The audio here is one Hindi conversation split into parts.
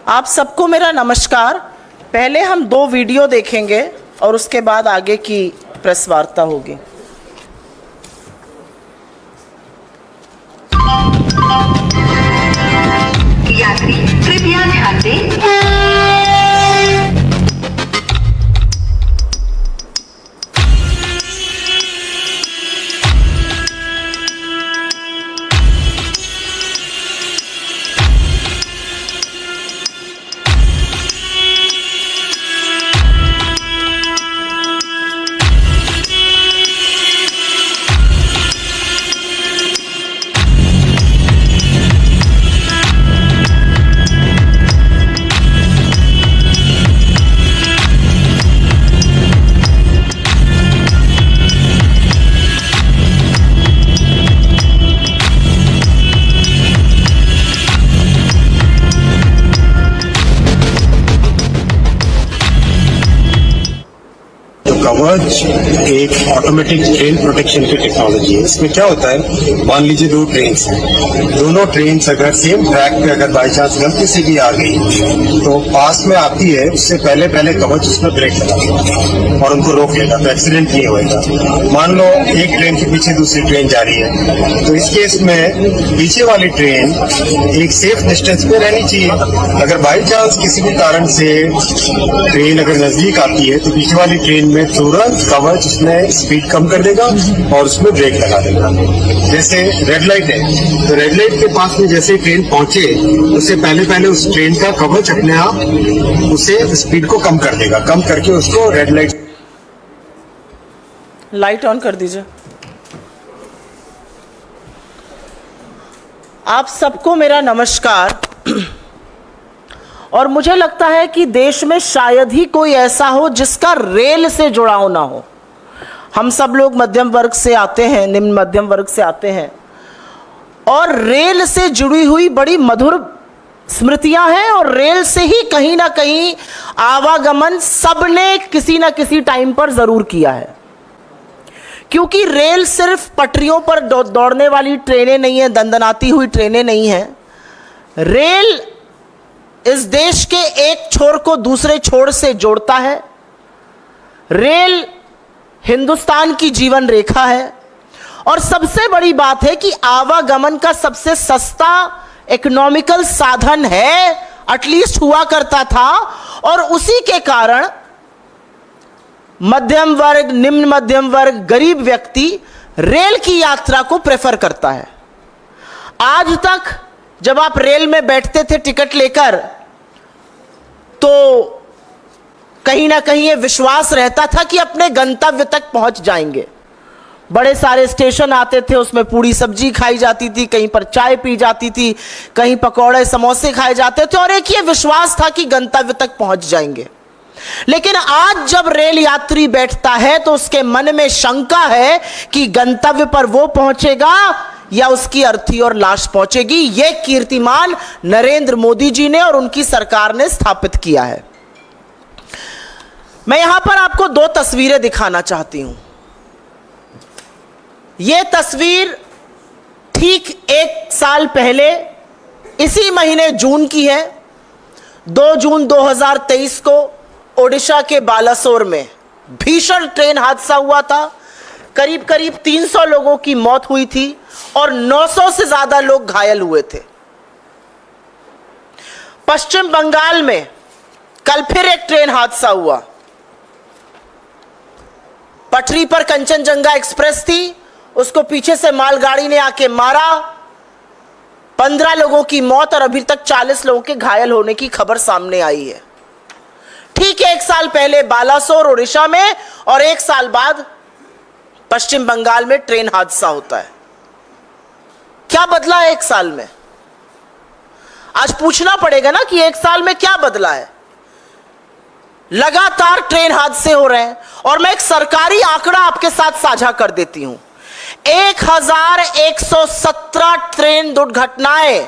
आप सबको मेरा नमस्कार। पहले हम 2 वीडियो देखेंगे और उसके बाद आगे की प्रेस वार्ता होगी। यात्री कृपया ध्यान दें। कवच एक ऑटोमेटिक ट्रेन प्रोटेक्शन की टेक्नोलॉजी है। इसमें क्या होता है, मान लीजिए 2 ट्रेन हैं, दोनों ट्रेन अगर सेम ट्रैक पे अगर बाई चांस गलती से भी आ गई तो पास में आती है, उससे पहले पहले कवच उसमें ब्रेक लगाएगा और उनको रोक लेगा, तो एक्सीडेंट नहीं होएगा। मान लो एक ट्रेन के पीछे दूसरी ट्रेन जा रही है, तो इस केस में पीछे वाली ट्रेन एक सेफ डिस्टेंस पे रहनी चाहिए। अगर बाई चांस किसी भी कारण से ट्रेन अगर नजदीक आती है तो पीछे वाली ट्रेन में तुरंत कवच उसमें स्पीड कम कर देगा और उसमें ब्रेक लगा देगा। जैसे रेड लाइट है, तो रेड लाइट के पास में जैसे ट्रेन पहुंचे उससे पहले पहले उस ट्रेन का कवच अपने आप उसे स्पीड को कम कर देगा, कम करके उसको रेड लाइट ऑन कर दीजिए। आप सबको मेरा नमस्कार। और मुझे लगता है कि देश में शायद ही कोई ऐसा हो जिसका रेल से जुड़ाव ना हो। हम सब लोग मध्यम वर्ग से आते हैं, निम्न मध्यम वर्ग से आते हैं, और रेल से जुड़ी हुई बड़ी मधुर स्मृतियां हैं, और रेल से ही कहीं ना कहीं आवागमन सबने किसी ना किसी टाइम पर जरूर किया है। क्योंकि रेल सिर्फ पटरियों पर दौड़ने वाली ट्रेनें नहीं है, दंदनाती हुई ट्रेनें नहीं है। रेल इस देश के एक छोर को दूसरे छोर से जोड़ता है। रेल हिंदुस्तान की जीवन रेखा है, और सबसे बड़ी बात है कि आवागमन का सबसे सस्ता इकोनॉमिकल साधन है, एटलीस्ट हुआ करता था। और उसी के कारण मध्यम वर्ग, निम्न मध्यम वर्ग, गरीब व्यक्ति रेल की यात्रा को प्रेफर करता है। आज तक जब आप रेल में बैठते थे टिकट लेकर, तो कहीं ना कहीं ये विश्वास रहता था कि अपने गंतव्य तक पहुंच जाएंगे। बड़े सारे स्टेशन आते थे, उसमें पूड़ी सब्जी खाई जाती थी, कहीं पर चाय पी जाती थी, कहीं पकौड़े समोसे खाए जाते थे, और एक ये विश्वास था कि गंतव्य तक पहुंच जाएंगे। लेकिन आज जब रेल यात्री बैठता है तो उसके मन में शंका है कि गंतव्य पर वो पहुंचेगा या उसकी अर्थी और लाश पहुंचेगी। यह कीर्तिमान नरेंद्र मोदी जी ने और उनकी सरकार ने स्थापित किया है। मैं यहां पर आपको 2 तस्वीरें दिखाना चाहती हूं। यह तस्वीर ठीक 1 साल पहले इसी महीने जून की है। 2 जून 2023 को ओडिशा के बालासोर में भीषण ट्रेन हादसा हुआ था। करीब करीब 300 लोगों की मौत हुई थी और 900 से ज्यादा लोग घायल हुए थे। पश्चिम बंगाल में कल फिर एक ट्रेन हादसा हुआ। पटरी पर कंचनजंगा एक्सप्रेस थी, उसको पीछे से मालगाड़ी ने आके मारा। 15 लोगों की मौत और अभी तक 40 लोगों के घायल होने की खबर सामने आई है। ठीक है, 1 साल पहले बालासोर ओडिशा में, और 1 साल बाद पश्चिम बंगाल में ट्रेन हादसा होता है। क्या बदला है 1 साल में? आज पूछना पड़ेगा ना कि 1 साल में क्या बदला है। लगातार ट्रेन हादसे हो रहे हैं, और मैं एक सरकारी आंकड़ा आपके साथ साझा कर देती हूं। 1117 ट्रेन दुर्घटनाएं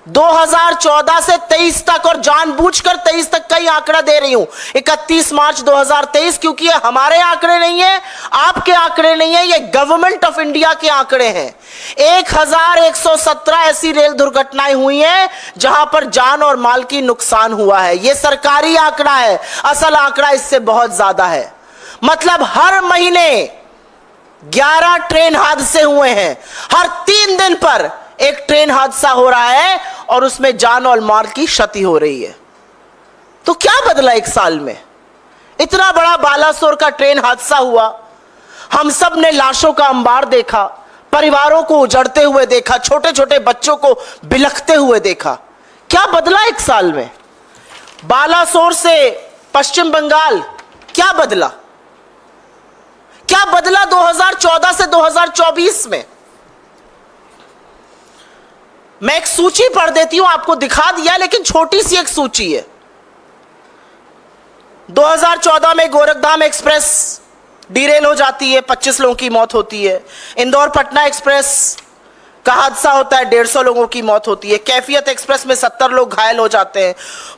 2014 से 23 तक, और जानबूझकर 23 तक का ही आंकड़ा दे रही हूं, 31 मार्च 2023, क्योंकि ये हमारे आंकड़े नहीं है, आपके आंकड़े नहीं है, ये गवर्नमेंट ऑफ इंडिया के आंकड़े हैं। 1117 ऐसी रेल दुर्घटनाएं हुई हैं जहां पर जान और माल की नुकसान हुआ है। यह सरकारी आंकड़ा है, असल आंकड़ा इससे बहुत ज्यादा है। मतलब हर महीने 11 ट्रेन हादसे हुए हैं, हर 3 दिन पर एक ट्रेन हादसा हो रहा है और उसमें जान और माल की क्षति हो रही है। तो क्या बदला एक साल में? इतना बड़ा बालासोर का ट्रेन हादसा हुआ, हम सब ने लाशों का अंबार देखा, परिवारों को उजड़ते हुए देखा, छोटे छोटे बच्चों को बिलखते हुए देखा। क्या बदला एक साल में? बालासोर से पश्चिम बंगाल क्या बदला? क्या बदला 2014 से 2024 में? मैं एक सूची पढ़ देती हूं, आपको दिखा दिया, लेकिन छोटी सी एक सूची है। 2014 में गोरखधाम एक्सप्रेस डिरेल हो जाती है, 25 लोगों की मौत होती है। इंदौर पटना एक्सप्रेस का हादसा होता है, 150 लोगों की मौत होती है। कैफियत एक्सप्रेस में 70 लोग घायल हो जाते हैं।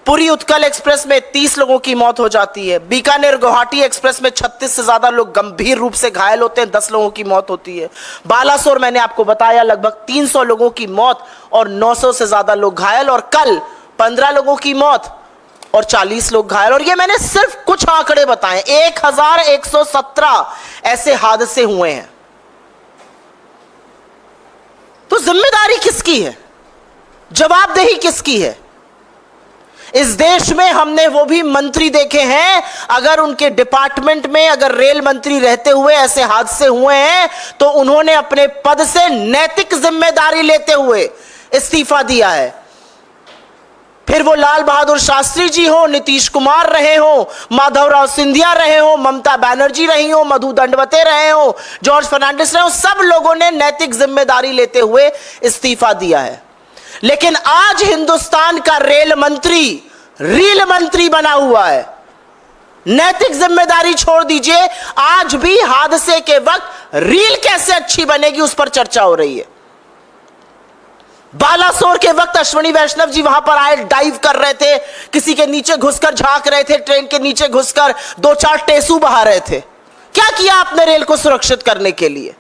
पुरी उत्कल एक्सप्रेस में 30 लोगों की मौत हो जाती है। बीकानेर गुवाहाटी एक्सप्रेस में 36 से ज्यादा लोग गंभीर रूप से घायल होते हैं, 10 लोगों की मौत होती है। बालासोर मैंने आपको बताया लगभग 300 लोगों की मौत और 900 से ज्यादा लोग घायल, और कल 15 लोगों की मौत और 40 लोग घायल। और ये मैंने सिर्फ कुछ आंकड़े बताए, 1117 ऐसे हादसे हुए हैं। तो जिम्मेदारी किसकी है? जवाबदेही किसकी है? इस देश में हमने वो भी मंत्री देखे हैं, अगर उनके डिपार्टमेंट में अगर रेल मंत्री रहते हुए ऐसे हादसे हुए हैं तो उन्होंने अपने पद से नैतिक जिम्मेदारी लेते हुए इस्तीफा दिया है। फिर वो लाल बहादुर शास्त्री जी हो, नीतीश कुमार रहे हो, माधवराव सिंधिया रहे हो, ममता बनर्जी रही हो, मधु दंडवते रहे हो, जॉर्ज फर्नांडिस रहे हो, सब लोगों ने नैतिक जिम्मेदारी लेते हुए इस्तीफा दिया है। लेकिन आज हिंदुस्तान का रेल मंत्री रील मंत्री बना हुआ है। नैतिक जिम्मेदारी छोड़ दीजिए, आज भी हादसे के वक्त रील कैसे अच्छी बनेगी उस पर चर्चा हो रही है। बालासोर के वक्त अश्विनी वैष्णव जी वहां पर आए, डाइव कर रहे थे, किसी के नीचे घुसकर झांक रहे थे, ट्रेन के नीचे घुसकर 2-4 टेसू बहा रहे थे। क्या किया आपने रेल को सुरक्षित करने के लिए?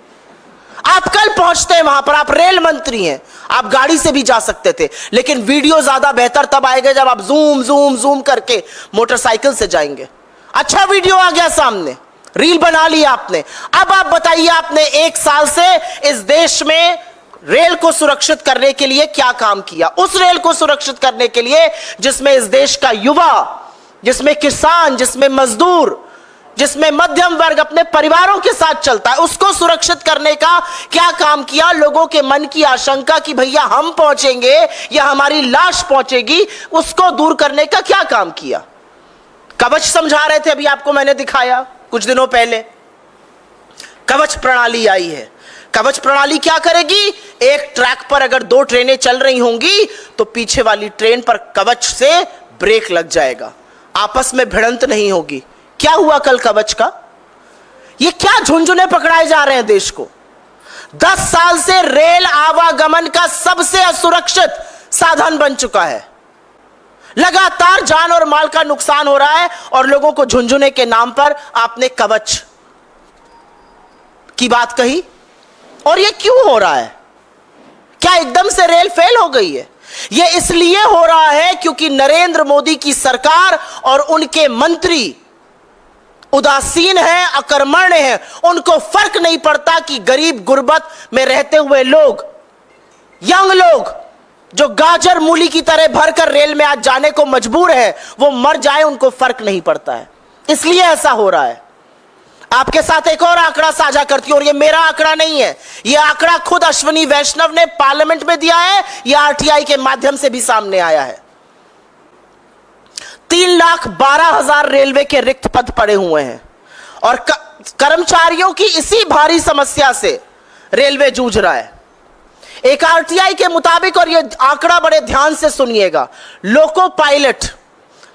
आप कल पहुंचते हैं वहां पर, आप रेल मंत्री हैं, आप गाड़ी से भी जा सकते थे, लेकिन वीडियो ज्यादा बेहतर तब आएगा जब आप जूम जूम जूम करके मोटरसाइकिल से जाएंगे। अच्छा वीडियो आ गया सामने, रील बना लिया आपने। अब आप बताइए, आपने 1 साल से इस देश में रेल को सुरक्षित करने के लिए क्या काम किया? उस रेल को सुरक्षित करने के लिए जिसमें इस देश का युवा, जिसमें किसान, जिसमें मजदूर, जिसमें मध्यम वर्ग अपने परिवारों के साथ चलता है, उसको सुरक्षित करने का क्या काम किया? लोगों के मन की आशंका कि भैया हम पहुंचेंगे या हमारी लाश पहुंचेगी, उसको दूर करने का क्या काम किया? कवच समझा रहे थे, अभी आपको मैंने दिखाया कुछ दिनों पहले। कवच प्रणाली आई है। कवच प्रणाली क्या करेगी? एक ट्रैक पर अगर 2 ट्रेनें चल रही होंगी तो पीछे वाली ट्रेन पर कवच से ब्रेक लग जाएगा, आपस में भिड़ंत नहीं होगी। क्या हुआ कल कवच का? ये क्या झुंझुने पकड़ाए जा रहे हैं देश को? 10 साल से रेल आवागमन का सबसे असुरक्षित साधन बन चुका है। लगातार जान और माल का नुकसान हो रहा है और लोगों को झुंझुने के नाम पर आपने कवच की बात कही। और ये क्यों हो रहा है? क्या एकदम से रेल फेल हो गई है? ये इसलिए हो रहा है क्योंकि नरेंद्र मोदी की सरकार और उनके मंत्री उदासीन हैं, अकर्मण्य हैं। उनको फर्क नहीं पड़ता कि गरीब गुर्बत में रहते हुए लोग, यंग लोग जो गाजर मूली की तरह भरकर रेल में आज जाने को मजबूर है, वो मर जाए, उनको फर्क नहीं पड़ता है। इसलिए ऐसा हो रहा है। आपके साथ एक और आंकड़ा साझा करती हूं, और ये मेरा आंकड़ा नहीं है, ये आंकड़ा खुद अश्विनी वैष्णव ने पार्लियामेंट में दिया है, यह आरटीआई के माध्यम से भी सामने आया है। 3,12,000 रेलवे के रिक्त पद पड़े हुए हैं और कर्मचारियों की इसी भारी समस्या से रेलवे जूझ रहा है। एक आरटीआई के मुताबिक, और ये आंकड़ा बड़े ध्यान से सुनिएगा, लोको पायलट,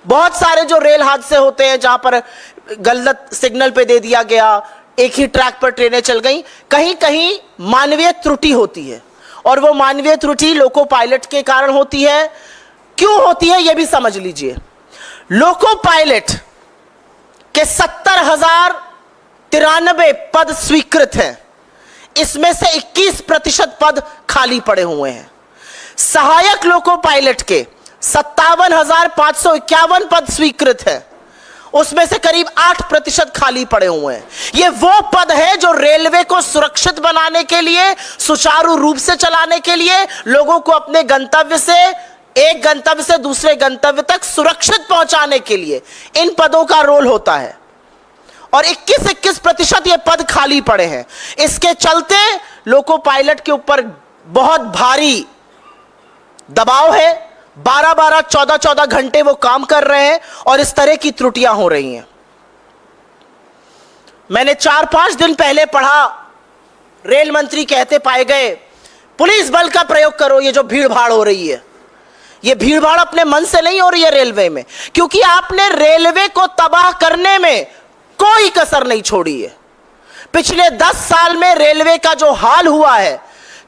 बहुत सारे जो रेल हादसे होते हैं जहां पर गलत सिग्नल पे दे दिया गया, एक ही ट्रैक पर ट्रेनें चल गई, कहीं कहीं मानवीय त्रुटि होती है और वो मानवीय त्रुटि लोको पायलट के कारण होती है। क्यों होती है यह भी समझ लीजिए। लोको पायलट के 70,093 पद स्वीकृत हैं, इसमें से 21% पद खाली पड़े हुए हैं। सहायक लोको पायलट के 57,551 पद स्वीकृत हैं, उसमें से करीब 8% खाली पड़े हुए हैं। ये वो पद है जो रेलवे को सुरक्षित बनाने के लिए, सुचारू रूप से चलाने के लिए, लोगों को अपने गंतव्य से, एक गंतव्य से दूसरे गंतव्य तक सुरक्षित पहुंचाने के लिए इन पदों का रोल होता है। और 21% ये पद खाली पड़े हैं। इसके चलते लोको पायलट के ऊपर बहुत भारी दबाव है। 12-12, 14-14 घंटे वो काम कर रहे हैं और इस तरह की त्रुटियां हो रही हैं। मैंने 4-5 दिन पहले पढ़ा, रेल मंत्री कहते पाए गए पुलिस बल का प्रयोग करो। ये जो भीड़ भाड़ हो रही है, ये भीड़ भाड़ अपने मन से नहीं हो रही है रेलवे में, क्योंकि आपने रेलवे को तबाह करने में कोई कसर नहीं छोड़ी है। पिछले 10 साल में रेलवे का जो हाल हुआ है,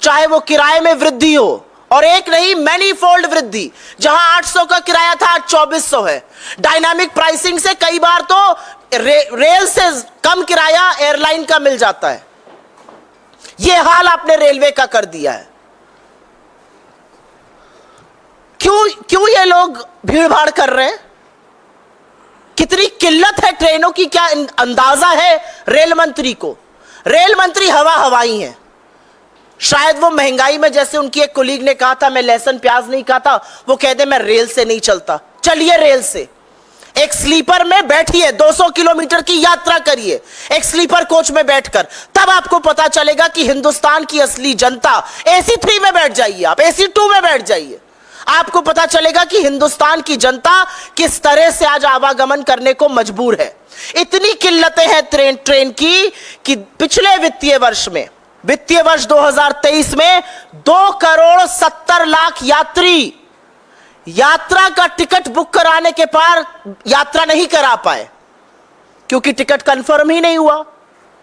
चाहे वो किराए में वृद्धि हो, और एक नहीं मैनीफोल्ड वृद्धि, जहां 800 का किराया था आज 2400 है। डायनामिक प्राइसिंग से कई बार तो रेल से कम किराया एयरलाइन का मिल जाता है। यह हाल आपने रेलवे का कर दिया है। क्यों ये लोग भीड़ भाड़ कर रहे हैं? कितनी किल्लत है ट्रेनों की, क्या अंदाजा है रेल मंत्री को? रेल मंत्री हवाई हैं। शायद वो महंगाई में, जैसे उनकी एक कोलीग ने कहा था मैं लहसुन प्याज नहीं खाता, वो कहते मैं रेल से नहीं चलता। चलिए रेल से, एक स्लीपर में बैठिए, 200 किलोमीटर की यात्रा करिए एक स्लीपर कोच में बैठकर, तब आपको पता चलेगा कि हिंदुस्तान की असली जनता, AC 3 में बैठ जाइए, आप AC 2 में बैठ जाइए, आपको पता चलेगा कि हिंदुस्तान की जनता किस तरह से आज आवागमन करने को मजबूर है। इतनी किल्लतें हैं ट्रेन की कि पिछले वित्तीय वर्ष में, वित्तीय वर्ष 2023 में 2,70,00,000 यात्री यात्रा का टिकट बुक कराने के पार यात्रा नहीं करा पाए, क्योंकि टिकट कंफर्म ही नहीं हुआ,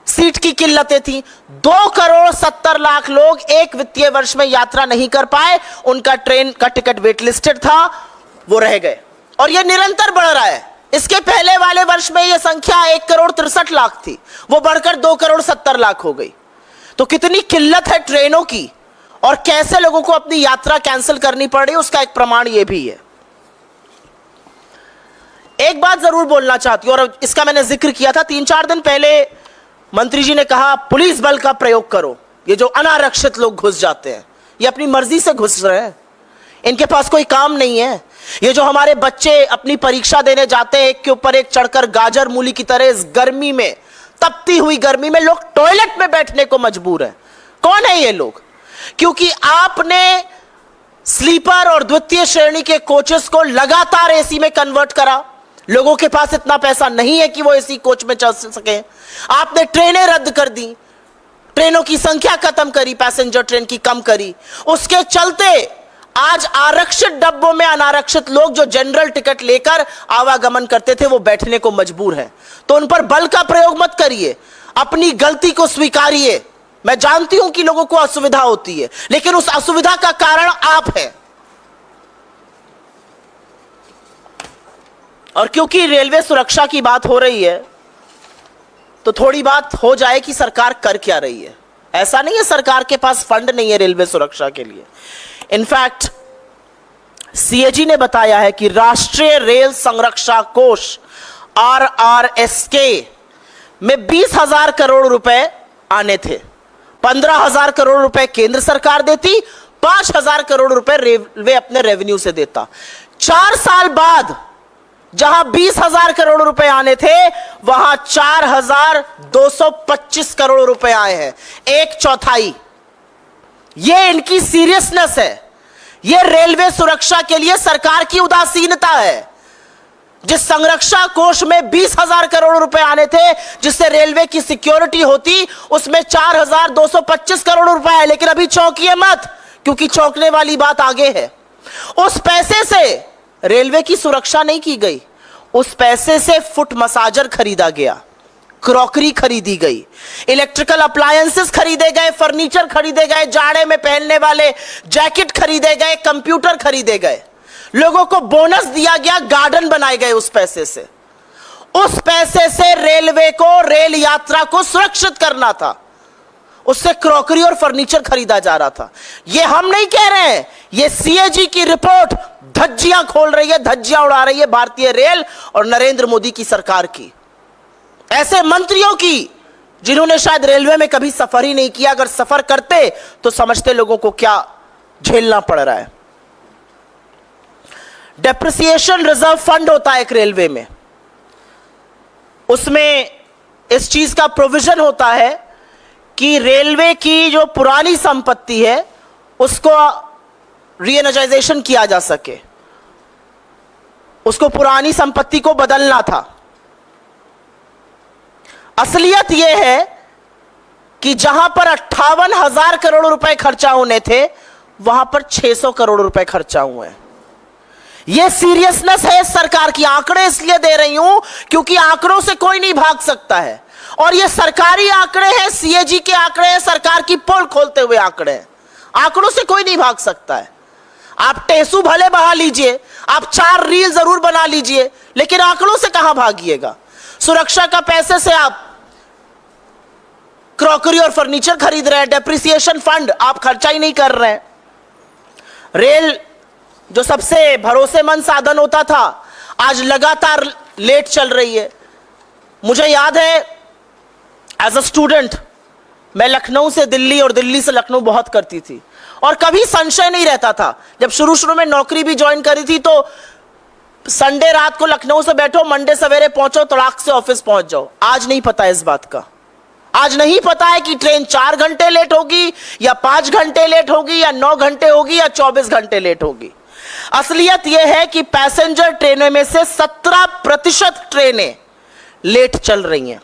सीट की किल्लतें थी। 2,70,00,000 लोग एक वित्तीय वर्ष में यात्रा नहीं कर पाए, उनका ट्रेन का टिकट वेटलिस्टेड था, वो रह गए, और यह निरंतर बढ़ रहा है। इसके पहले वाले वर्ष में यह संख्या 1,63,00,000 थी, वो बढ़कर 2,70,00,000 हो गई। तो कितनी किल्लत है ट्रेनों की, और कैसे लोगों को अपनी यात्रा कैंसिल करनी पड़ रही है, उसका एक प्रमाण यह भी है। एक बात जरूर बोलना चाहती हूं, और इसका मैंने जिक्र किया था 3-4 दिन पहले। मंत्री जी ने कहा पुलिस बल का प्रयोग करो। ये जो अनारक्षित लोग घुस जाते हैं, ये अपनी मर्जी से घुस रहे हैं, इनके पास कोई काम नहीं है। ये जो हमारे बच्चे अपनी परीक्षा देने जाते हैं, एक के ऊपर एक चढ़कर गाजर मूली की तरह इस गर्मी में, तपती हुई गर्मी में लोग टॉयलेट में बैठने को मजबूर हैं। कौन है ये लोग? क्योंकि आपने स्लीपर और द्वितीय श्रेणी के कोचेस को लगातार AC में कन्वर्ट करा। लोगों के पास इतना पैसा नहीं है कि वो AC कोच में चल सके। आपने ट्रेनें रद्द कर दी, ट्रेनों की संख्या खत्म करी, पैसेंजर ट्रेन की कम करी। उसके चलते आज आरक्षित डब्बों में अनारक्षित लोग जो जनरल टिकट लेकर आवागमन करते थे, वो बैठने को मजबूर हैं। तो उन पर बल का प्रयोग मत करिए, अपनी गलती को स्वीकारिए। मैं जानती हूं कि लोगों को असुविधा होती है, लेकिन उस असुविधा का कारण आप हैं। और क्योंकि रेलवे सुरक्षा की बात हो रही है, तो थोड़ी बात हो जाए कि सरकार कर क्या रही है। ऐसा नहीं है सरकार के पास फंड नहीं है रेलवे सुरक्षा के लिए। इनफैक्ट CAG ने बताया है कि राष्ट्रीय रेल संरक्षा कोष RRSK में 20,000 करोड़ रुपए आने थे। 15,000 करोड़ रुपए केंद्र सरकार देती, 5,000 करोड़ रुपए रेलवे अपने रेवेन्यू से देता। 4 साल बाद जहां 20,000 करोड़ रुपए आने थे, वहां 4,225 करोड़ रुपए आए हैं, 1/4। यह इनकी सीरियसनेस है, यह रेलवे सुरक्षा के लिए सरकार की उदासीनता है। जिस संरक्षा कोष में 20,000 करोड़ रुपए आने थे, जिससे रेलवे की सिक्योरिटी होती, उसमें 4,225 करोड़ रुपए है। लेकिन अभी चौंकिए मत, क्योंकि चौंकने वाली बात आगे है। उस पैसे से रेलवे की सुरक्षा नहीं की गई, उस पैसे से फुट मसाजर खरीदा गया। क्रॉकरी खरीदी गई, इलेक्ट्रिकल अप्लायंसेस खरीदे गए, फर्नीचर खरीदे गए, जाड़े में पहनने वाले जैकेट खरीदे गए, कंप्यूटर खरीदे गए, लोगों को बोनस दिया गया, गार्डन बनाए गए उस पैसे से। उस पैसे से रेलवे को, रेल यात्रा को सुरक्षित करना था, उससे क्रॉकरी और फर्नीचर खरीदा जा रहा था। यह हम नहीं कह रहे हैं, यह सीएजी की रिपोर्ट धज्जियां खोल रही है, धज्जियां उड़ा रही है भारतीय रेल और नरेंद्र मोदी की सरकार की, ऐसे मंत्रियों की जिन्होंने शायद रेलवे में कभी सफर ही नहीं किया। अगर सफर करते तो समझते लोगों को क्या झेलना पड़ रहा है। डेप्रिसिएशन रिजर्व फंड होता है एक रेलवे में, उसमें इस चीज का प्रोविजन होता है कि रेलवे की जो पुरानी संपत्ति है उसको रीएनर्जाइजेशन किया जा सके, उसको पुरानी संपत्ति को बदलना था। असलियत यह है कि जहां पर 58,000 करोड़ रुपए खर्चा होने थे वहां पर 600 करोड़ रुपए खर्चा हुए हैं। यह सीरियसनेस है सरकार की। आंकड़े इसलिए दे रही हूं क्योंकि आंकड़ों से कोई नहीं भाग सकता है, और ये सरकारी आंकड़े हैं, सीएजी के आंकड़े हैं, सरकार की पोल खोलते हुए आंकड़े हैं। आंकड़ों से कोई नहीं भाग सकता है। आप टेसू भले बहा लीजिए, आप 4 रील जरूर बना लीजिए, लेकिन आंकड़ों से कहां भागिएगा। सुरक्षा का पैसे से आप क्रॉकरी और फर्नीचर खरीद रहे हैं, डेप्रिसिएशन फंड आप खर्चा ही नहीं कर रहे हैं। रेल जो सबसे भरोसेमंद साधन होता था आज लगातार लेट चल रही है। मुझे याद है एज अ स्टूडेंट मैं लखनऊ से दिल्ली और दिल्ली से लखनऊ बहुत करती थी, और कभी संशय नहीं रहता था। जब शुरू में नौकरी भी ज्वाइन करी थी तो संडे रात को लखनऊ से बैठो, मंडे सवेरे पहुंचो, तड़ाक से ऑफिस पहुंच जाओ। आज नहीं पता इस बात का। आज नहीं पता है कि ट्रेन 4 घंटे लेट होगी या 5 घंटे लेट होगी या 9 घंटे होगी या 24 घंटे लेट होगी। असलियत यह है कि पैसेंजर ट्रेनों में से 17% ट्रेनें लेट चल रही हैं।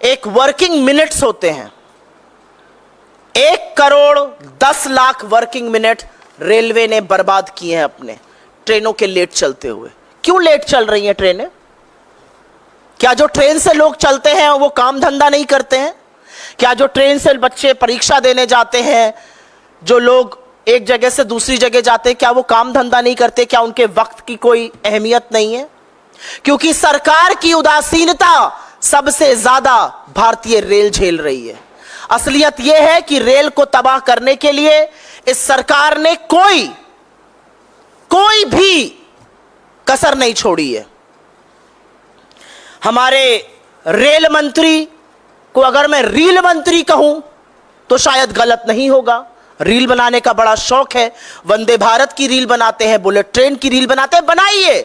एक वर्किंग मिनट्स होते हैं, 1 crore 10 lakh working minute railway ने बर्बाद किए हैं अपने ट्रेनों के लेट चलते हुए। क्यों लेट चल रही हैं ट्रेनें? क्या जो ट्रेन से लोग चलते हैं वो काम धंधा नहीं करते हैं? क्या जो ट्रेन से बच्चे परीक्षा देने जाते हैं, जो लोग एक जगह से दूसरी जगह जाते हैं, क्या वो काम धंधा नहीं करते? क्या उनके वक्त की कोई अहमियत नहीं है? क्योंकि सरकार की उदासीनता सबसे ज्यादा भारतीय रेल झेल रही है। असलियत यह है कि रेल को तबाह करने के लिए इस सरकार ने कोई भी कसर नहीं छोड़ी है। हमारे रेल मंत्री को अगर मैं रील मंत्री कहूं तो शायद गलत नहीं होगा। रील बनाने का बड़ा शौक है, वंदे भारत की रील बनाते हैं, बुलेट ट्रेन की रील बनाते हैं, बनाइए।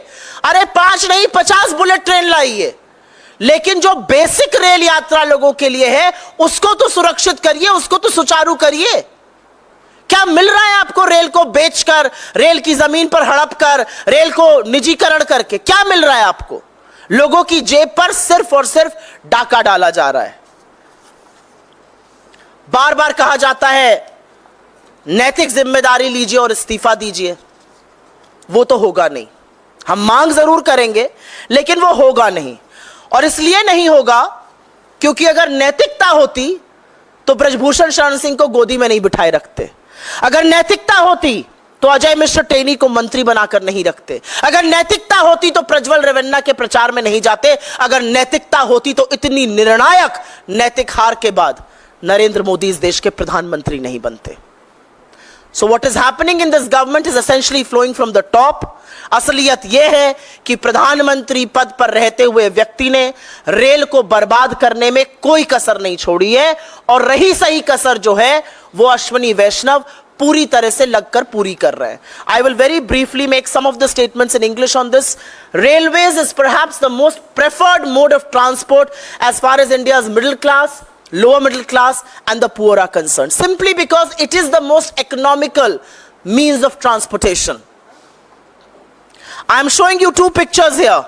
अरे 5 नहीं 50 बुलेट ट्रेन लाइए, लेकिन जो बेसिक रेल यात्रा लोगों के लिए है उसको तो सुरक्षित करिए, उसको तो सुचारू करिए। क्या मिल रहा है आपको रेल को बेचकर, रेल की जमीन पर हड़प कर, रेल को निजीकरण करके? क्या मिल रहा है आपको? लोगों की जेब पर सिर्फ और सिर्फ डाका डाला जा रहा है। बार बार कहा जाता है नैतिक जिम्मेदारी लीजिए और इस्तीफा दीजिए, वो तो होगा नहीं। हम मांग जरूर करेंगे लेकिन वो होगा नहीं। और इसलिए नहीं होगा क्योंकि अगर नैतिकता होती तो ब्रजभूषण शरण सिंह को गोदी में नहीं बिठाए रखते। अगर नैतिकता होती तो अजय मिश्र टेनी को मंत्री बनाकर नहीं रखते। अगर नैतिकता होती तो प्रज्वल रेवन्ना के प्रचार में नहीं जाते। अगर नैतिकता होती तो इतनी निर्णायक नैतिक हार के बाद नरेंद्र मोदी इस देश के प्रधानमंत्री नहीं बनते। So what is happening in this government is essentially flowing from the top. असलियत यह है कि प्रधानमंत्री पद पर रहते हुए व्यक्ति ने रेल को बर्बाद करने में कोई कसर नहीं छोड़ी है, और रही सही कसर जो है वो अश्विनी वैष्णव पूरी तरह से लगकर पूरी कर रहे हैं। I will very briefly make some of the statements in English on this. Railways is perhaps the most preferred mode of transport as far as India's middle class, lower middle class and the poor are concerned, simply because it is the most economical means of transportation. I am showing you 2 pictures here.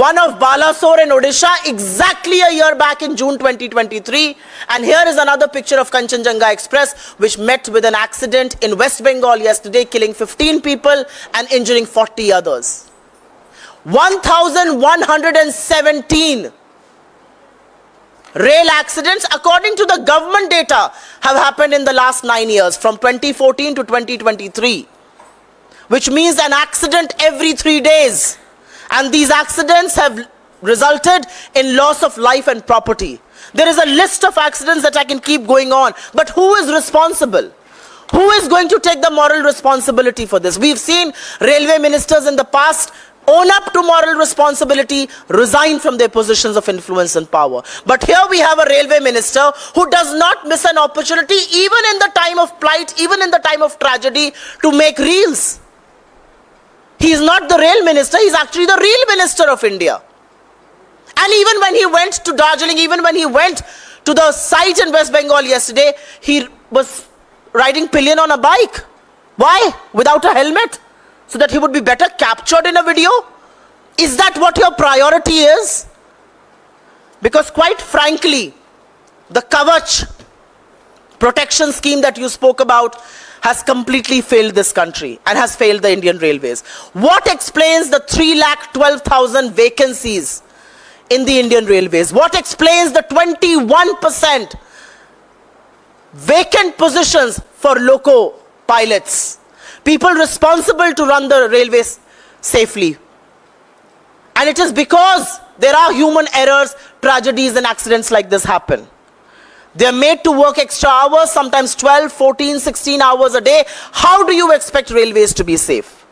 One of Balasore in Odisha exactly a year back in June 2023, and here is another picture of Kanchenjunga Express which met with an accident in West Bengal yesterday, killing 15 people and injuring 40 others. 1,117 rail accidents, according to the government data, have happened in the last 9 years, from 2014 to 2023, which means an accident every 3 days. And these accidents have resulted in loss of life and property. There is a list of accidents that I can keep going on, but who is responsible? Who is going to take the moral responsibility for this? We've seen railway ministers in the past own up to moral responsibility, resign from their positions of influence and power. But here we have a railway minister who does not miss an opportunity, even in the time of plight, even in the time of tragedy, to make reels. He is not the rail minister, he is actually the real minister of India. And even when he went to Darjeeling, even when he went to the site in West Bengal yesterday, he was riding pillion on a bike. Why? Without a helmet? So that he would be better captured in a video? Is that what your priority is? Because quite frankly, the Kavach protection scheme that you spoke about has completely failed this country and has failed the Indian Railways. What explains the 312,000 vacancies in the Indian Railways? What explains the 21% vacant positions for loco pilots? People responsible to run the railways safely. And it is because there are human errors, tragedies and accidents like this happen. They are made to work extra hours, sometimes 12, 14, 16 hours a day. How do you expect railways to be safe?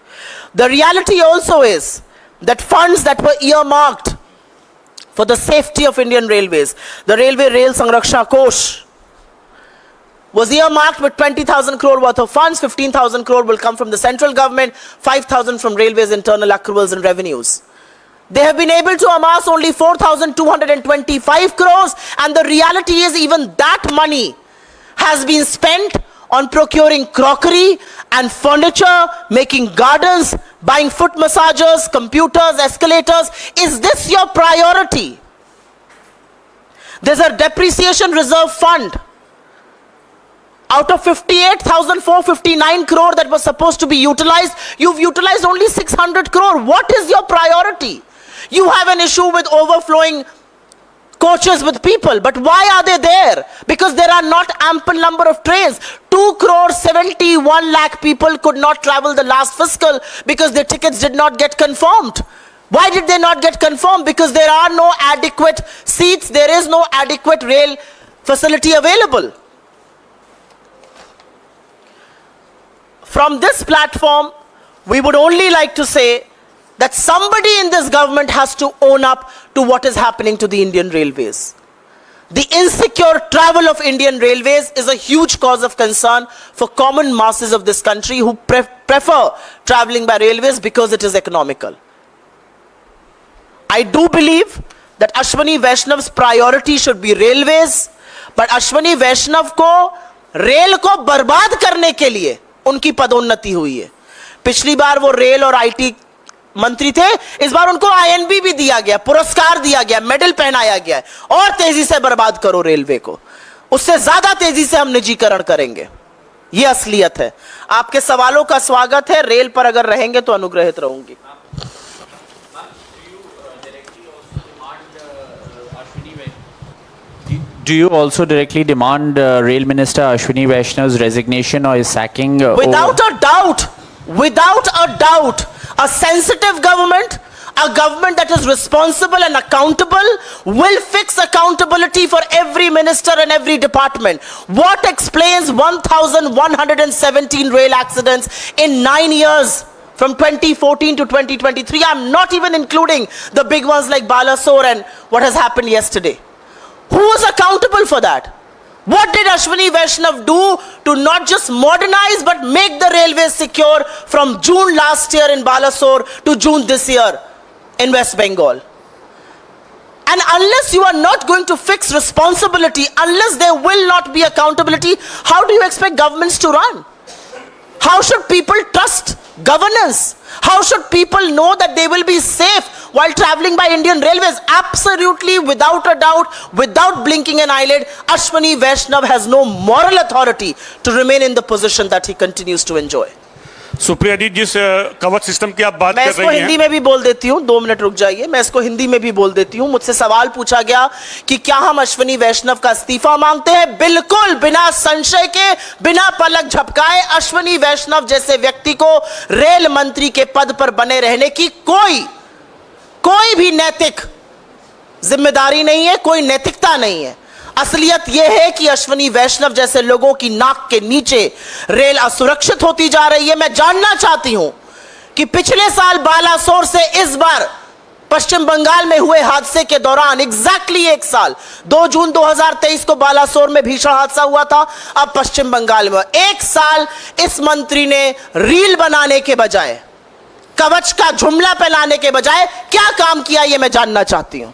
The reality also is that funds that were earmarked for the safety of Indian Railways, the Railway Rail Sanraksha Kosh, was earmarked with 20,000 crore worth of funds. 15,000 crore will come from the central government, 5,000 from railways internal accruals and revenues. They have been able to amass only 4,225 crores, and the reality is even that money has been spent on procuring crockery and furniture, making gardens, buying foot massagers, computers, escalators. Is this your priority? There's a depreciation reserve fund. Out of 58,459 crore that was supposed to be utilized, you've utilized only 600 crore. What is your priority? You have an issue with overflowing coaches with people, but why are they there? Because there are not ample number of trains. 2,71 lakh people could not travel the last fiscal because their tickets did not get confirmed. Why did they not get confirmed? Because there are no adequate seats, there is no adequate rail facility available. From this platform, we would only like to say that somebody in this government has to own up to what is happening to the Indian Railways. The insecure travel of Indian Railways is a huge cause of concern for common masses of this country who prefer traveling by railways because it is economical. I do believe that Ashwini Vaishnav's priority should be railways, but Ashwini Vaishnav को रेल को बर्बाद करने के लिए उनकी पदोन्नति हुई है. पिछली बार वो रेल और आईटी मंत्री थे, इस बार उनको आईएनबी भी दिया गया, पुरस्कार दिया गया, मेडल पहनाया गया है. और तेजी से बर्बाद करो रेलवे को, उससे ज्यादा तेजी से हम निजीकरण करेंगे. ये असलियत है. आपके सवालों का स्वागत है. रेल पर अगर रहेंगे तो अनुग्रहित रहूंगी. Do you also directly demand Rail Minister Ashwini Vaishnav's resignation or his sacking? Without a doubt, a sensitive government, a government that is responsible and accountable, will fix accountability for every minister and every department. What explains 1,117 rail accidents in 9 years? From 2014 to 2023, I'm not even including the big ones like Balasore and what has happened yesterday. Who is accountable for that? What did Ashwini Vaishnav do to not just modernize but make the railways secure from June last year in Balasore to June this year in West Bengal? And unless you are not going to fix responsibility, unless there will not be accountability, how do you expect governments to run? How should people trust governance? How should people know that they will be safe while traveling by Indian Railways? Absolutely, without a doubt, without blinking an eyelid, Ashwini Vaishnav has no moral authority to remain in the position that he continues to enjoy. Supriya जी, जिस कवच सिस्टम की आप बात मैं कर इसको रही हिंदी हैं, में भी बोल देती हूँ, 2 मिनट रुक जाइए, मैं इसको हिंदी में भी बोल देती हूँ। मुझसे सवाल पूछा गया कि क्या हम अश्विनी वैष्णव का इस्तीफा मांगते हैं। बिल्कुल बिना संशय के, बिना पलक झपकाए अश्विनी वैष्णव जैसे व्यक्ति को रेल मंत्री के पद पर बने रहने की कोई भी नैतिक जिम्मेदारी नहीं है, कोई नैतिकता नहीं है। असलियत यह है कि अश्विनी वैष्णव जैसे लोगों की नाक के नीचे रेल असुरक्षित होती जा रही है। मैं जानना चाहती हूं कि पिछले साल बालासोर से इस बार पश्चिम बंगाल में हुए हादसे के दौरान एग्जैक्टली 1 साल, 2 जून 2023 को बालासोर में भीषण हादसा हुआ था। अब पश्चिम बंगाल में 1 साल इस मंत्री ने रील बनाने के बजाय, कवच का जुमला पहनाने के बजाय क्या काम किया, यह मैं जानना चाहती हूं।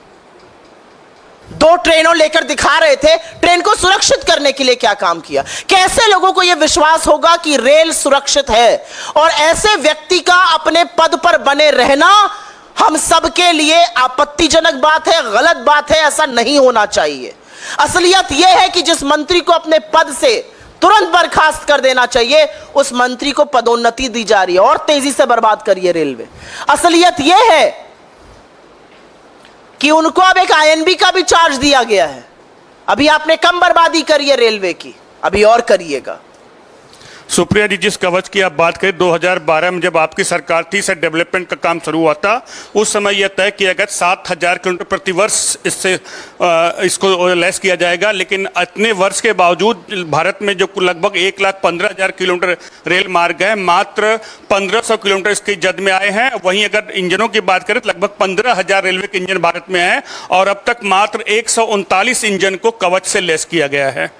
2 ट्रेनों लेकर दिखा रहे थे, ट्रेन को सुरक्षित करने के लिए क्या काम किया? कैसे लोगों को यह विश्वास होगा कि रेल सुरक्षित है? और ऐसे व्यक्ति का अपने पद पर बने रहना हम सबके लिए आपत्तिजनक बात है, गलत बात है, ऐसा नहीं होना चाहिए। असलियत यह है कि जिस मंत्री को अपने पद से तुरंत बर्खास्त कर देना चाहिए, उस मंत्री को पदोन्नति दी जा रही है और तेजी से बर्बाद करिए रेलवे। असलियत यह है कि उनको अब एक आईएनबी का भी चार्ज दिया गया है। अभी आपने कम बर्बादी करी है रेलवे की, अभी और करिएगा। सुप्रिया जी, जिस कवच की आप बात करें, 2012 में जब आपकी सरकार थी, इससे डेवलपमेंट का काम शुरू हुआ था। उस समय यह तय किया गया 7,000 किलोमीटर प्रति वर्ष इससे इसको लेस किया जाएगा। लेकिन इतने वर्ष के बावजूद भारत में जो लगभग 1,15,000 किलोमीटर रेल मार्ग है, मात्र 1,500 किलोमीटर इसकी जद में आए हैं। वहीं अगर इंजनों की बात करें तो लगभग 15,000 रेलवे के इंजन भारत में हैं और अब तक मात्र 139 इंजन को कवच से लेस किया गया है।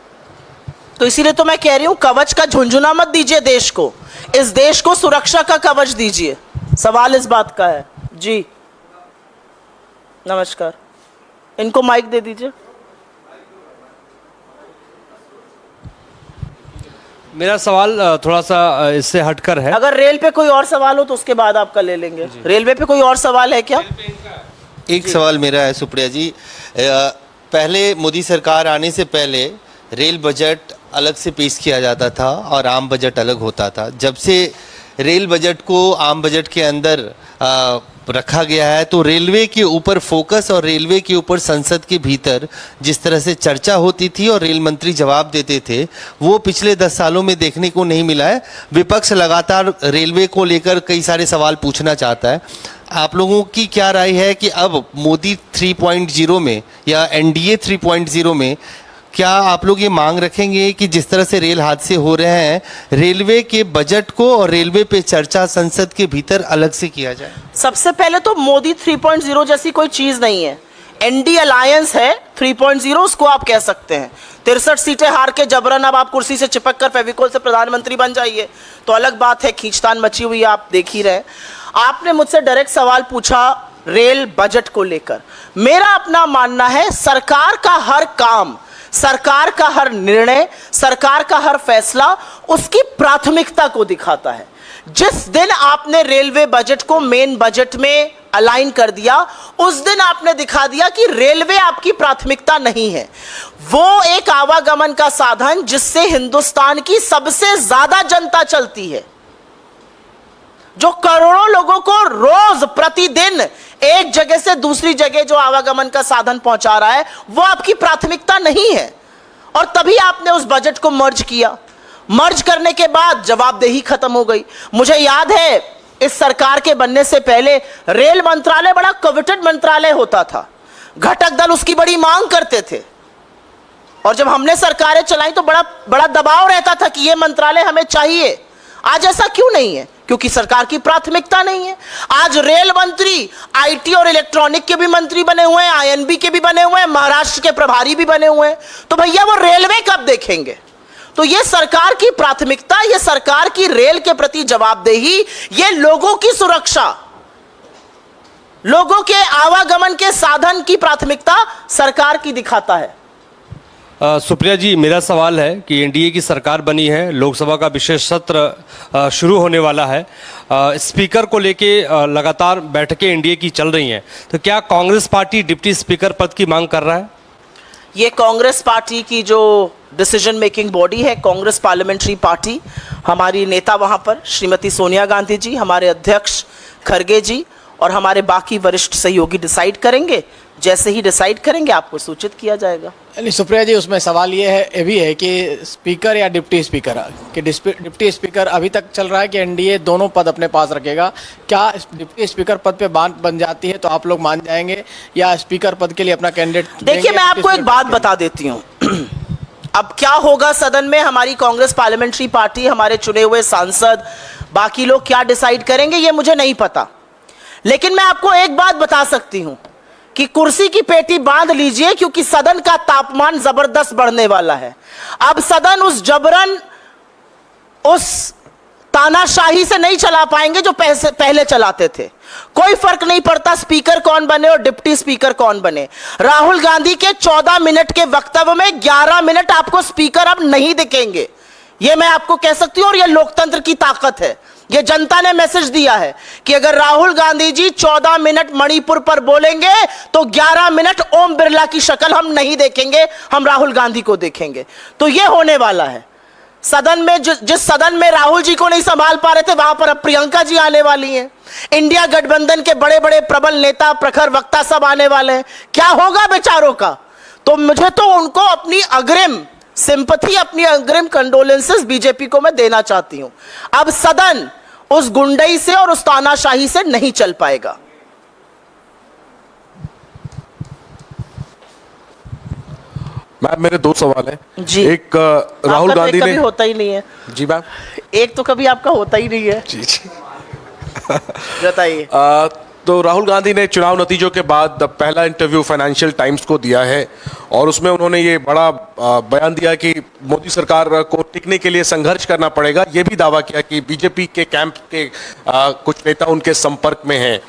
तो इसीलिए तो मैं कह रही हूं, कवच का झुंझुना मत दीजिए देश को, इस देश को सुरक्षा का कवच दीजिए। सवाल इस बात का है। जी नमस्कार, इनको माइक दे दीजिए। मेरा सवाल थोड़ा सा इससे हटकर है। अगर रेल पे कोई और सवाल हो तो उसके बाद आपका ले लेंगे। रेलवे पे कोई और सवाल है क्या? एक सवाल मेरा है सुप्रिया जी, पहले मोदी सरकार आने से पहले रेल बजट अलग से पेश किया जाता था और आम बजट अलग होता था। जब से रेल बजट को आम बजट के अंदर रखा गया है तो रेलवे के ऊपर फोकस और रेलवे के ऊपर संसद के भीतर जिस तरह से चर्चा होती थी और रेल मंत्री जवाब देते थे, वो पिछले 10 सालों में देखने को नहीं मिला है। विपक्ष लगातार रेलवे को लेकर कई सारे सवाल पूछना चाहता है। आप लोगों की क्या राय है कि अब मोदी 3.0 में या एनडीए 3.0 में क्या आप लोग ये मांग रखेंगे कि जिस तरह से रेल हादसे हो रहे हैं, रेलवे के बजट को और रेलवे पे चर्चा संसद के भीतर अलग से किया जाए? सबसे पहले तो मोदी 3.0 जैसी कोई चीज नहीं है, एनडी अलायंस है 3.0, उसको आप कह सकते हैं। 63 सीटें हार के जबरन अब आप कुर्सी से चिपक कर फेविकोल से प्रधानमंत्री बन जाइए तो अलग बात है, खींचतान मची हुई है, आप देख ही रहे। आपने मुझसे डायरेक्ट सवाल पूछा रेल बजट को लेकर। मेरा अपना मानना है सरकार का हर काम, सरकार का हर निर्णय, सरकार का हर फैसला उसकी प्राथमिकता को दिखाता है। जिस दिन आपने रेलवे बजट को मेन बजट में अलाइन कर दिया, उस दिन आपने दिखा दिया कि रेलवे आपकी प्राथमिकता नहीं है। वो एक आवागमन का साधन जिससे हिंदुस्तान की सबसे ज्यादा जनता चलती है, जो करोड़ों लोगों को रोज प्रतिदिन एक जगह से दूसरी जगह जो आवागमन का साधन पहुंचा रहा है, वो आपकी प्राथमिकता नहीं है। और तभी आपने उस बजट को मर्ज किया। मर्ज करने के बाद जवाबदेही खत्म हो गई। मुझे याद है इस सरकार के बनने से पहले रेल मंत्रालय बड़ा कविटेड मंत्रालय होता था, घटक दल उसकी बड़ी मांग करते थे और जब हमने सरकारें चलाई तो बड़ा दबाव रहता था कि यह मंत्रालय हमें चाहिए। आज ऐसा क्यों नहीं है? क्योंकि सरकार की प्राथमिकता नहीं है। आज रेल मंत्री आईटी और इलेक्ट्रॉनिक के भी मंत्री बने हुए हैं, आईएनबी के भी बने हुए हैं, महाराष्ट्र के प्रभारी भी बने हुए हैं। तो भैया वो रेलवे कब देखेंगे? तो ये सरकार की प्राथमिकता, ये सरकार की रेल के प्रति जवाबदेही, ये लोगों की सुरक्षा, लोगों के आवागमन के साधन की प्राथमिकता सरकार की दिखाता है। सुप्रिया जी, मेरा सवाल है कि एनडीए की सरकार बनी है, लोकसभा का विशेष सत्र शुरू होने वाला है, स्पीकर को लेके लगातार बैठकें एनडीए की चल रही हैं, तो क्या कांग्रेस पार्टी डिप्टी स्पीकर पद की मांग कर रहा है? ये कांग्रेस पार्टी की जो डिसीजन मेकिंग बॉडी है, कांग्रेस पार्लियामेंट्री पार्टी, हमारी नेता वहाँ पर श्रीमती सोनिया गांधी जी, हमारे अध्यक्ष खरगे जी और हमारे बाकी वरिष्ठ सहयोगी डिसाइड करेंगे। जैसे ही डिसाइड करेंगे आपको सूचित किया जाएगा। नहीं सुप्रिया जी, उसमें सवाल ये भी है कि स्पीकर या डिप्टी स्पीकर, कि डिप्टी स्पीकर अभी तक चल रहा है कि एनडीए दोनों पद अपने पास रखेगा। क्या डिप्टी स्पीकर पद पे बात बन जाती है तो आप लोग मान जाएंगे या स्पीकर पद के लिए अपना कैंडिडेट? देखिए, मैं आपको एक बात बता देती हूँ। अब क्या होगा सदन में, हमारी कांग्रेस पार्लियामेंट्री पार्टी, हमारे चुने हुए सांसद, बाकी लोग क्या डिसाइड करेंगे ये मुझे नहीं पता। लेकिन मैं आपको एक बात बता सकती हूं कि कुर्सी की पेटी बांध लीजिए, क्योंकि सदन का तापमान जबरदस्त बढ़ने वाला है। अब सदन उस जबरन, उस तानाशाही से नहीं चला पाएंगे जो पहले चलाते थे। कोई फर्क नहीं पड़ता स्पीकर कौन बने और डिप्टी स्पीकर कौन बने। राहुल गांधी के 14 मिनट के वक्तव्य में 11 मिनट आपको स्पीकर अब नहीं दिखेंगे, यह मैं आपको कह सकती हूं। और यह लोकतंत्र की ताकत है। यह जनता ने मैसेज दिया है कि अगर राहुल गांधी जी 14 मिनट मणिपुर पर बोलेंगे तो 11 मिनट ओम बिरला की शक्ल हम नहीं देखेंगे, हम राहुल गांधी को देखेंगे। तो यह होने वाला है। सदन में जिस सदन में राहुल जी को नहीं संभाल पा रहे थे, वहां पर अब प्रियंका जी आने वाली हैं। इंडिया गठबंधन के बड़े बड़े प्रबल नेता, प्रखर वक्ता सब आने वाले हैं। क्या होगा बेचारों का? तो मुझे तो उनको अपनी अग्रिम सिंपैथी, अपनी अग्रिम कंडोलेंसेस बीजेपी को मैं देना चाहती हूं। अब सदन उस गुंडई से और उस तानाशाही से नहीं चल पाएगा। मैम, मेरे दो सवाल हैं जी। एक, राहुल गांधी कभी ने होता ही नहीं है। जी मैम। एक तो कभी आपका होता ही नहीं है। जी जी। बताइए। तो राहुल गांधी ने चुनाव नतीजों के बाद पहला इंटरव्यू फाइनेंशियल टाइम्स को दिया है और उसमें उन्होंने ये बड़ा बयान दिया कि मोदी सरकार को टिकने के लिए संघर्ष करना पड़ेगा। ये भी दावा किया कि बीजेपी के कैंप के कुछ नेता उनके संपर्क में हैं।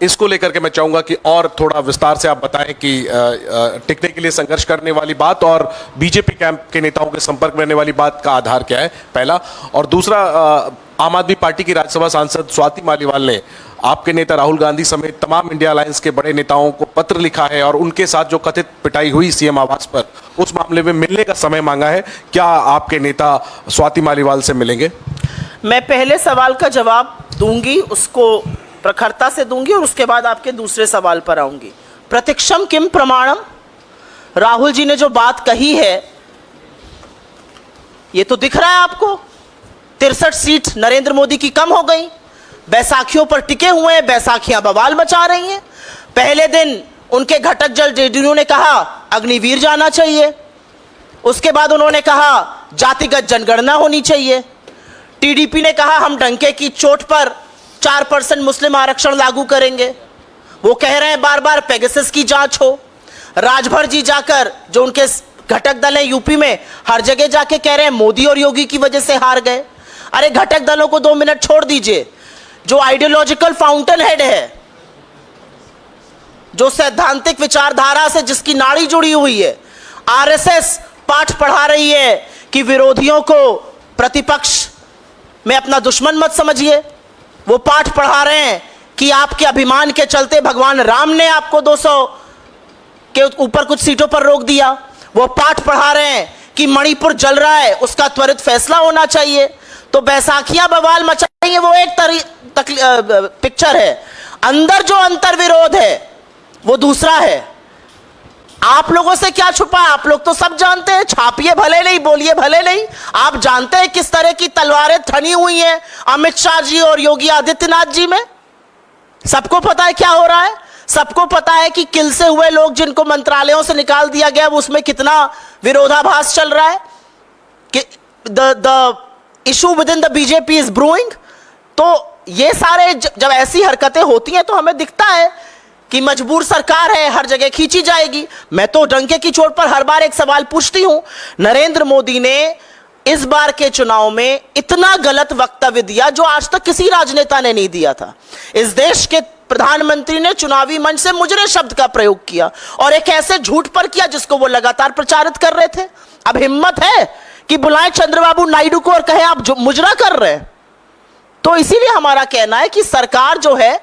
इसको लेकर के मैं चाहूंगा कि और थोड़ा विस्तार से आप बताएं कि टिकने के लिए संघर्ष करने वाली बात और बीजेपी कैंप के नेताओं के संपर्क में रहने वाली बात का आधार क्या है, पहला। और दूसरा, आम आदमी पार्टी की राज्यसभा सांसद स्वाति मालीवाल ने आपके नेता राहुल गांधी समेत तमाम इंडिया अलायंस के बड़े नेताओं को पत्र लिखा है और उनके साथ जो कथित पिटाई हुई सीएम आवास पर, उस मामले में मिलने का समय मांगा है। क्या आपके नेता स्वाति मालीवाल से मिलेंगे? मैं पहले सवाल का जवाब दूंगी, उसको प्रखरता से दूंगी और उसके बाद आपके दूसरे सवाल पर आऊंगी। प्रतीक्षम किम प्रमाणम, राहुल जी ने जो बात कही है ये तो दिख रहा है आपको। 63 सीट नरेंद्र मोदी की कम हो गई, बैसाखियों पर टिके हुए हैं, बैसाखियां बवाल मचा रही हैं। पहले दिन उनके घटक जल जेडीयू ने कहा अग्निवीर जाना चाहिए, उसके बाद उन्होंने कहा जातिगत जनगणना होनी चाहिए। टीडीपी ने कहा हम डंके की चोट पर 4% मुस्लिम आरक्षण लागू करेंगे। वो कह रहे हैं बार बार पेगासस की जांच हो। राजभर जी जाकर, जो उनके घटक दल है यूपी में, हर जगह जाके कह रहे हैं मोदी और योगी की वजह से हार गए। अरे घटक दलों को 2 मिनट छोड़ दीजिए। जो आइडियोलॉजिकल फाउंटेन हेड है, जो सैद्धांतिक विचारधारा से जिसकी नाड़ी जुड़ी हुई है, आरएसएस पाठ पढ़ा रही है कि विरोधियों को प्रतिपक्ष में अपना दुश्मन मत समझिए। वो पाठ पढ़ा रहे हैं कि आपके अभिमान के चलते भगवान राम ने आपको 200 के ऊपर कुछ सीटों पर रोक दिया। वो पाठ पढ़ा रहे हैं कि मणिपुर जल रहा है, उसका त्वरित फैसला होना चाहिए। तो बैसाखियां बवाल मचा रही है, वो एक पिक्चर है। अंदर जो अंतर विरोध है वो दूसरा है। आप लोगों से क्या छुपा है? आप लोग तो सब जानते हैं। छापिए भले नहीं, बोलिए भले नहीं, आप जानते हैं किस तरह की तलवारें थनी हुई हैं अमित शाह जी और योगी आदित्यनाथ जी में। सबको पता है क्या हो रहा है। सबको पता है कि किल से हुए लोग जिनको मंत्रालयों से निकाल दिया गया, वो उसमें कितना विरोधाभास चल रहा है कि the issue with in the BJP is brewing. तो ये सारे जब ऐसी हरकतें होती हैं तो हमें दिखता है कि मजबूर सरकार है, हर जगह खींची जाएगी। मैं तो डंके की चोट पर हर बार एक सवाल पूछती हूं, नरेंद्र मोदी ने इस बार के चुनाव में इतना गलत वक्तव्य दिया जो आज तक किसी राजनेता ने नहीं दिया था। इस देश के प्रधानमंत्री ने चुनावी मंच से मुजरे शब्द का प्रयोग किया और एक ऐसे झूठ पर किया जिसको वो लगातार प्रचारित कर रहे थे। अब हिम्मत है कि बुलाएं चंद्रबाबू नायडू को और कहें आप जो मुजरा कर रहे हैं। तो इसीलिए हमारा कहना है कि सरकार जो है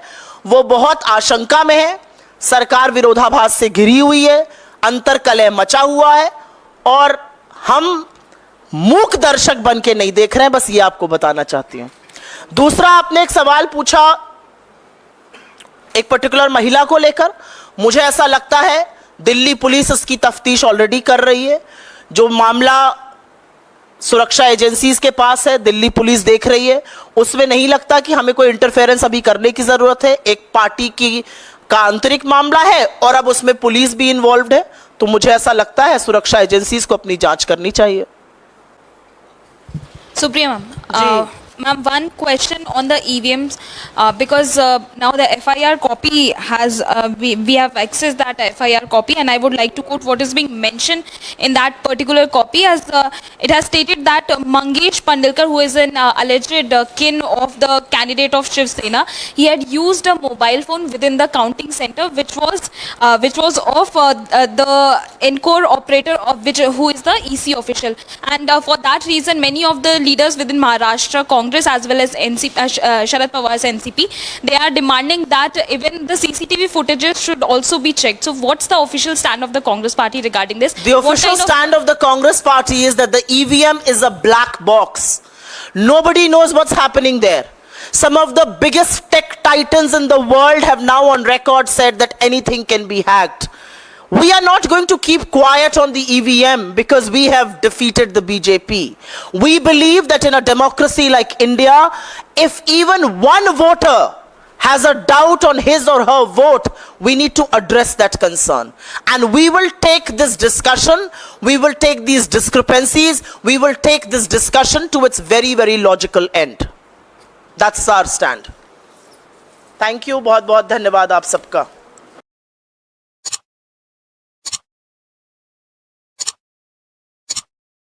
वो बहुत आशंका में है। सरकार विरोधाभास से घिरी हुई है। अंतर्कलह मचा हुआ है और हम मूक दर्शक बन के नहीं देख रहे हैं, बस ये आपको बताना चाहती हूं। दूसरा, आपने एक सवाल पूछा एक पर्टिकुलर महिला को लेकर। मुझे ऐसा लगता है दिल्ली पुलिस इसकी तफ्तीश ऑलरेडी कर रही है। जो मामला सुरक्षा एजेंसीज के पास है, दिल्ली पुलिस देख रही है। उसमें नहीं लगता कि हमें कोई इंटरफेरेंस अभी करने की जरूरत है। एक पार्टी का आंतरिक मामला है और अब उसमें पुलिस भी इन्वॉल्व है, तो मुझे ऐसा लगता है सुरक्षा एजेंसीज को अपनी जांच करनी चाहिए। Supriya ma'am, one question on the EVMs because now the FIR copy has we have accessed that FIR copy, and I would like to quote what is being mentioned in that particular copy, as it has stated that Mangesh Pandilkar, who is an alleged kin of the candidate of Shiv Sena, he had used a mobile phone within the counting center, which was of the Encore operator, of which who is the EC official, and for that reason many of the leaders within Maharashtra Congress as well as Sharad Pawar's NCP, they are demanding that even the CCTV footages should also be checked. So what's the official stand of the Congress party regarding this? The official stand of the Congress party is that the EVM is a black box. Nobody knows what's happening there. Some of the biggest tech titans in the world have now on record said that anything can be hacked. We are not going to keep quiet on the EVM because we have defeated the BJP. We believe that in a democracy like India, if even one voter has a doubt on his or her vote, we need to address that concern. And we will take this discussion, we will take these discrepancies, we will take this discussion to its very, very logical end. That's our stand. Thank you. बहुत बहुत धन्यवाद आप सबका.